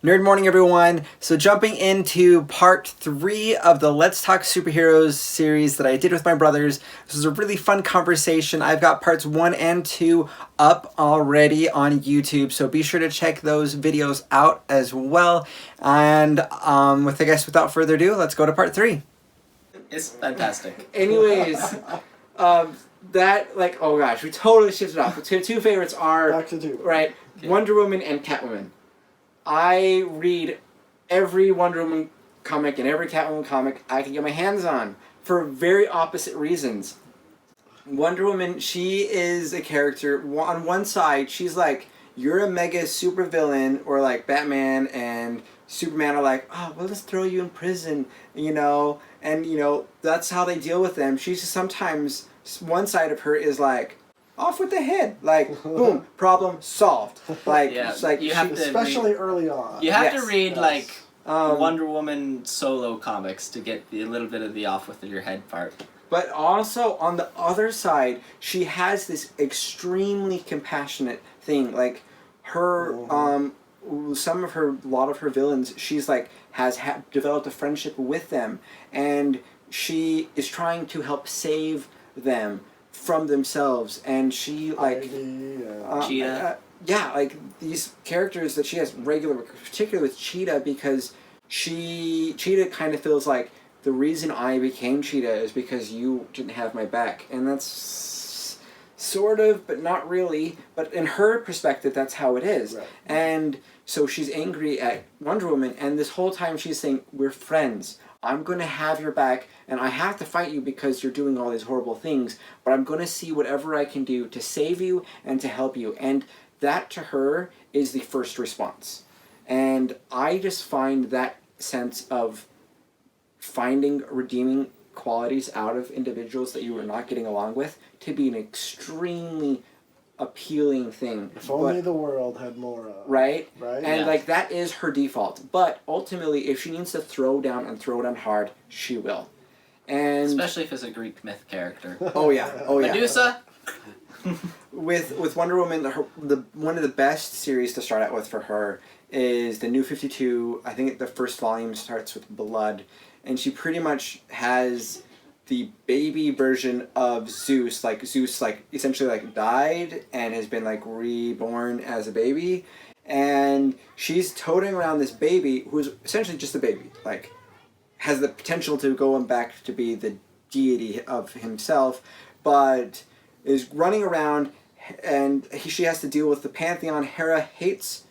Nerd morning, everyone. So jumping into part 3 of the Let's Talk Superheroes series that I did with my brothers. This was a really fun conversation. I've got parts 1 and 2 up already on YouTube, so be sure to check those videos out as well. And without further ado, let's go to part 3. It's fantastic. Anyways, oh gosh, we totally shifted off. The two favorites are Back to two. right, Okay. Wonder Woman and Catwoman. I read every Wonder Woman comic and every Catwoman comic I can get my hands on for very opposite reasons. Wonder Woman, she is a character. On one side, she's like, you're a mega supervillain, or like Batman and Superman are like, oh, we'll just throw you in prison, and that's how they deal with them. She's just sometimes, one side of her is like, off with the head, like boom, problem solved. Like, Yeah, it's like you have to Especially early on. You have Yes. to read like Um, Wonder Woman solo comics to get a little bit of the off with your head part. But also on the other side, she has this extremely compassionate thing. Like her, a lot of her villains, she's like has developed a friendship with them, and she is trying to help save them from themselves. And she like Cheetah. yeah, like these characters that she has particularly with Cheetah, because Cheetah kind of feels like the reason I became Cheetah is because you didn't have my back. And that's sort of, but not really. But in her perspective, that's how it is. Right. And so she's angry at Wonder Woman, and this whole time she's saying, we're friends. I'm going to have your back, and I have to fight you because you're doing all these horrible things, but I'm going to see whatever I can do to save you and to help you. And that to her is the first response. And I just find that sense of finding redeeming qualities out of individuals that you were not getting along with to be an extremely appealing thing. If only the world had more of. Right? Right? And Yeah. like that is her default. But ultimately, if she needs to throw down and throw down hard, she will. And Especially if it's a Greek myth character. oh yeah. Medusa? With Wonder Woman, one of the best series to start out with for her is the New 52. I think the first volume starts with blood, and she pretty much has the baby version of Zeus. Like Zeus, essentially died and has been reborn as a baby, and she's toting around this baby who's essentially just a baby. Has the potential to go back to be the deity of himself, but is running around, and she has to deal with the Pantheon. Hera hates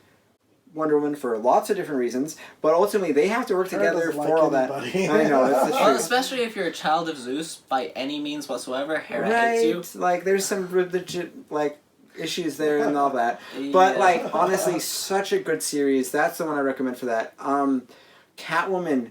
Wonder Woman for lots of different reasons, but ultimately they have to work together for all that. anybody. I know, it's the Well, truth. especially if you're a child of Zeus by any means whatsoever, Hera Right, hates you. there's some legit issues there and all that. But Yeah. honestly, such a good series. That's the one I recommend for that. Catwoman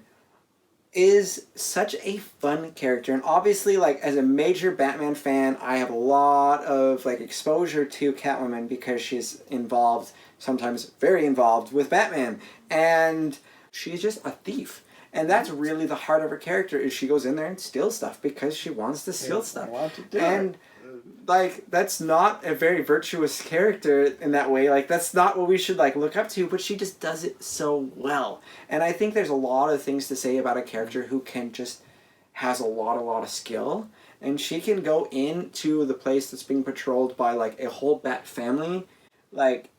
is such a fun character, and obviously as a major Batman fan, I have a lot of exposure to Catwoman because she's involved, sometimes very involved, with Batman, and she's just a thief. And that's really the heart of her character, is she goes in there and steals stuff because she wants to steal stuff. I want to do And it. that's not a very virtuous character in that way. That's not what we should look up to, but she just does it so well. And I think there's a lot of things to say about a character who can just has a lot of skill, and she can go into the place that's being patrolled by a whole bat family,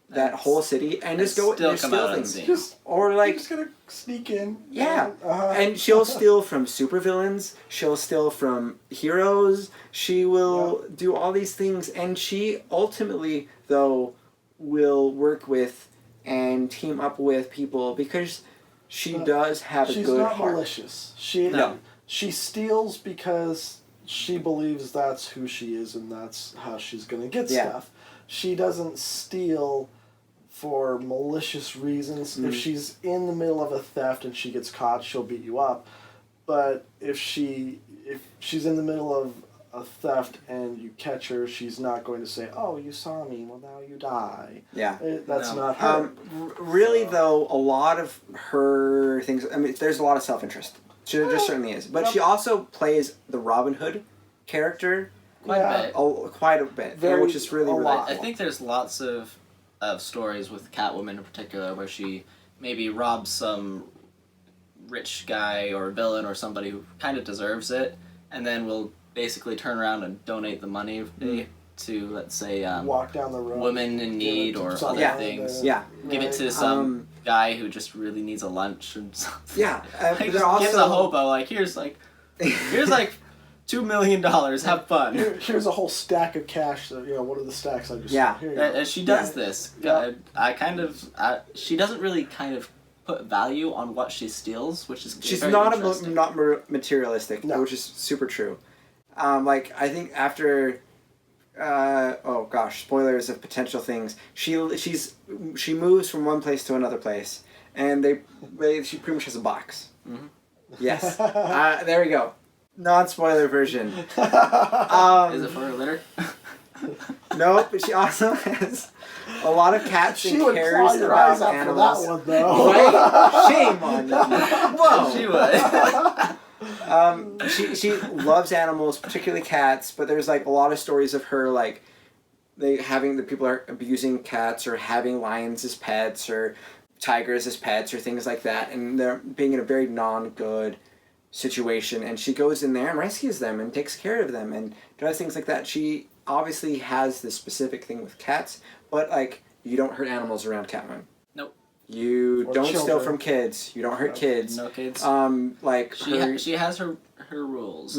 that whole city, and just go still and come steal out things. unseen. Or You're just gonna sneak in. yeah, Uh-huh. and she'll steal from supervillains. She'll steal from heroes. She will do all these things, and she ultimately, though, will work with and team up with people because she does have a She's good not heart. malicious. No. She steals because she believes that's who she is and that's how she's gonna get Yeah. stuff. She doesn't steal for malicious reasons. If she's in the middle of a theft and she gets caught, she'll beat you up. But if she's in the middle of a theft and you catch her, she's not going to say, "Oh, you saw me. Well, now you die." Yeah. That's No. not her. Really, though, a lot of her things. I mean, there's a lot of self-interest. There certainly is, but she also plays the Robin Hood character Quite Yeah. a bit. quite a bit, which is really a really lot. I think there's lots of stories with Catwoman in particular where she maybe robs some rich guy or villain or somebody who kind of deserves it, and then will basically turn around and donate the money to, let's say, Walk down the road. women in need or other Yeah. things. Yeah. Give it to some guy who just really needs a lunch or something. Yeah. Like, But just they're gives a also hobo, like, here's like $2 million, have fun. Here's a whole stack of cash. That, what are the stacks I just Yeah. Here you go. And she does this. Yeah. She doesn't really kind of put value on what she steals, which is she's very not interesting. not materialistic, No. which is super true. Like I think after, oh gosh, spoilers of potential things. She moves from one place to another place, and she pretty much has a box. Mhm. Yes, there we go. Non-spoiler version. Is it for her litter? No, but she also has a lot of cats She and would cares claw your eyes about out for animals. that one, though. Right? Shame on you. Whoa. She would. She loves animals, particularly cats. But there's like a lot of stories of her like the people are abusing cats or having lions as pets or tigers as pets or things like that, and they're being in a very non-good situation. And she goes in there and rescues them and takes care of them and does things like that. She obviously has this specific thing with cats, but like you don't hurt animals around Catwoman. Nope. You Or don't steal children. from kids. You don't hurt kids. No kids. Like She has her rules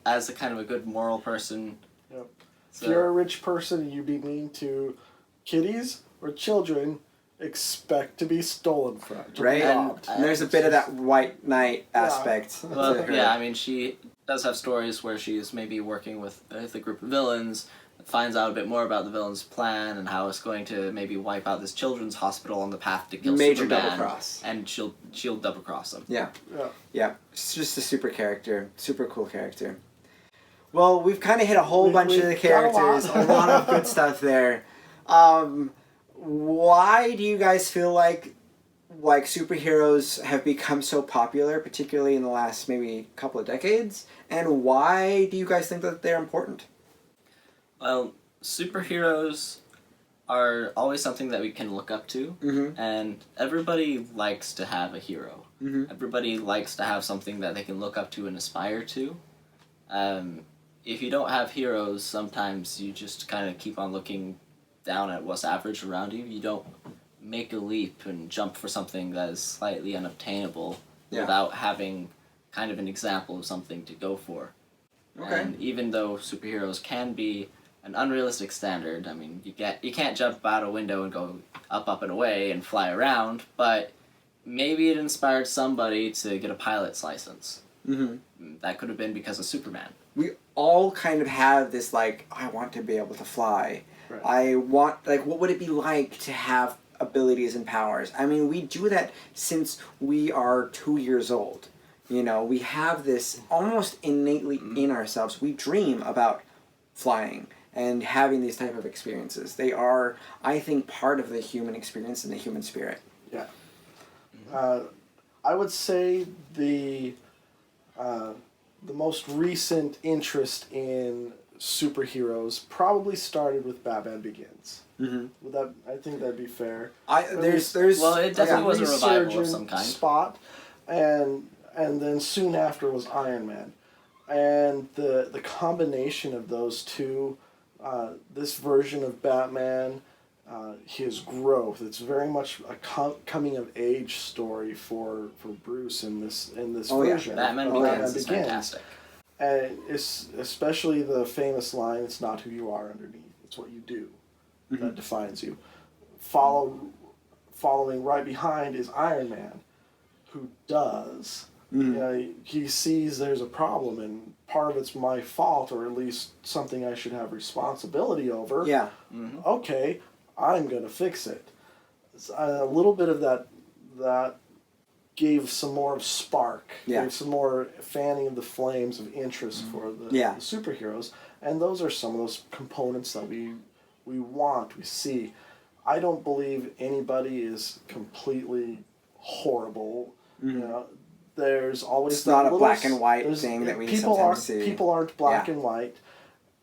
as a kind of a good moral person. Yep. So, If you're a rich person and you be mean to kitties or children, expect to be stolen from. To be right? robbed. And there's a bit of that white knight aspect. to well, her. yeah, I mean, she does have stories where she's maybe working with a group of villains, finds out a bit more about the villain's plan and how it's going to maybe wipe out this children's hospital on the path to kill Major Superman, double cross. and she'll double cross them. Yeah. Yeah. Yeah. It's just a super character. Super cool character. Well, we've kind of hit a whole bunch of the we've got characters. a lot. A lot of good stuff there. Why do you guys feel like superheroes have become so popular, particularly in the last maybe couple of decades? And why do you guys think that they're important? Well, superheroes are always something that we can look up to, Mm-hmm. and everybody likes to have a hero. Mm-hmm. Everybody likes to have something that they can look up to and aspire to. If you don't have heroes, sometimes you just kind of keep on looking down at what's average around you. You don't make a leap and jump for something that is slightly unobtainable without having kind of an example of something to go for. Okay. And even though superheroes can be an unrealistic standard, I mean, you can't jump out a window and go up and away and fly around, but maybe it inspired somebody to get a pilot's license. Mm-hmm. That could have been because of Superman. We all kind of have this, like, I want to be able to fly. Right. I want, like, what would it be like to have abilities and powers? I mean, we do that since we are 2 years old. You know, we have this almost innately in ourselves. We dream about flying and having these type of experiences. They are, I think, part of the human experience and the human spirit. Yeah. I would say the most recent interest in superheroes probably started with Batman Begins. Mm-hmm. I think that'd be fair. There's Well, it definitely was a revival of resurgent some kind. spot, and then soon after was Iron Man, and the combination of those two, this version of Batman, his growth. It's very much a coming of age story for Bruce in this version. Batman of Begins is fantastic. And it's especially the famous line, "It's not who you are underneath; it's what you do that defines you." Following right behind is Iron Man, who does. Mm-hmm. You know, he sees there's a problem, and part of it's my fault, or at least something I should have responsibility over. Yeah. Okay, I'm gonna fix it. A little bit of that gave some more spark, gave some more fanning of the flames of interest for the superheroes, and those are some of those components that we want, we see. I don't believe anybody is completely horrible. You know, there's always It's not a little black and white thing that we sometimes see. People aren't black and white,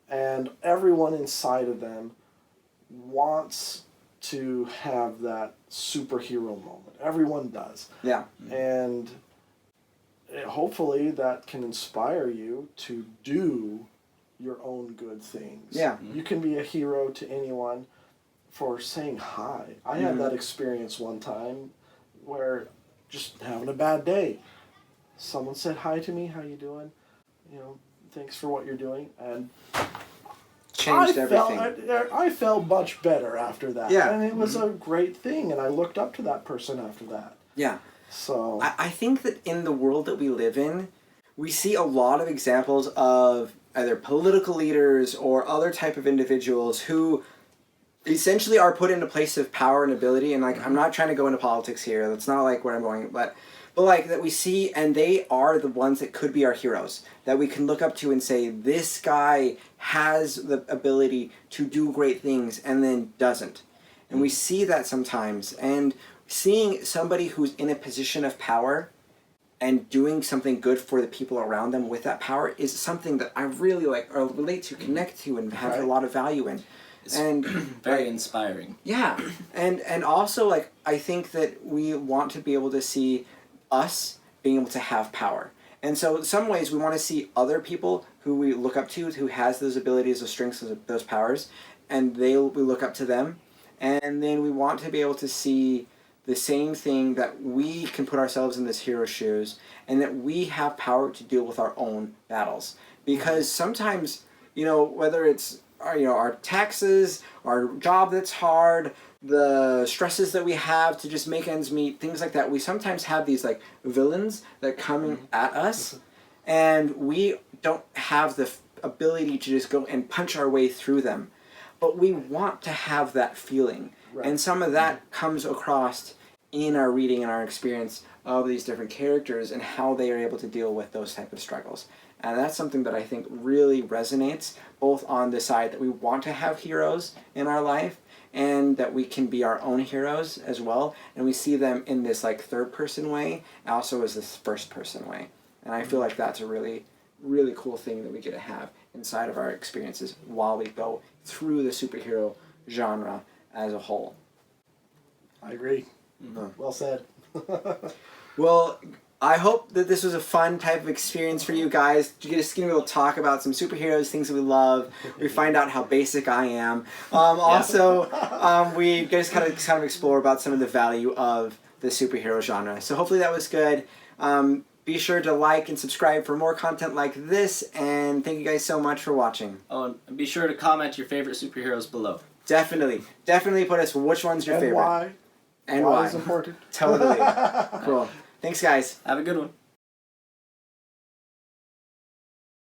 and everyone inside of them wants to have that superhero moment. Everyone does. Yeah. And hopefully that can inspire you to do your own good things. Yeah. You can be a hero to anyone for saying hi. I had that experience one time where just having a bad day. Someone said hi to me, how you doing? You know, thanks for what you're doing. And Changed everything. I felt much better after that. Yeah. And it was a great thing, and I looked up to that person after that. Yeah. So I think that in the world that we live in, we see a lot of examples of either political leaders or other type of individuals who essentially are put into a place of power and ability. And like, I'm not trying to go into politics here. That's not like where I'm going, but like that we see, and they are the ones that could be our heroes that we can look up to and say, this guy has the ability to do great things and then doesn't. And we see that sometimes. And seeing somebody who's in a position of power and doing something good for the people around them with that power is something that I really like or relate to, connect to, and have a lot of value in. It's and very inspiring. Yeah. And also, like, I think that we want to be able to see us being able to have power. And so in some ways we want to see other people who we look up to, who has those abilities, those strengths, those powers, and we look up to them. And then we want to be able to see the same thing, that we can put ourselves in this hero's shoes and that we have power to deal with our own battles. Because sometimes, you know, whether it's our taxes, our job that's hard, the stresses that we have to just make ends meet, things like that, we sometimes have these like villains that come at us, and we don't have the ability to just go and punch our way through them. But we want to have that feeling. Right. And some of that comes across in our reading and our experience of these different characters and how they are able to deal with those type of struggles. And that's something that I think really resonates, both on the side that we want to have heroes in our life and that we can be our own heroes as well. And we see them in this like third person way, also as this first person way. And I feel like that's a really, really cool thing that we get to have inside of our experiences while we go through the superhero genre as a whole. I agree. Well said. Well, I hope that this was a fun type of experience for you guys. You get to be able to talk about some superheroes, things that we love. We find out how basic I am. We just kind of explore about some of the value of the superhero genre. So hopefully that was good. Be sure to like and subscribe for more content like this. And thank you guys so much for watching. Oh, and be sure to comment your favorite superheroes below. Definitely put us which one's your favorite. Why. And why. Why is important. Totally. Cool. Thanks, guys. Have a good one.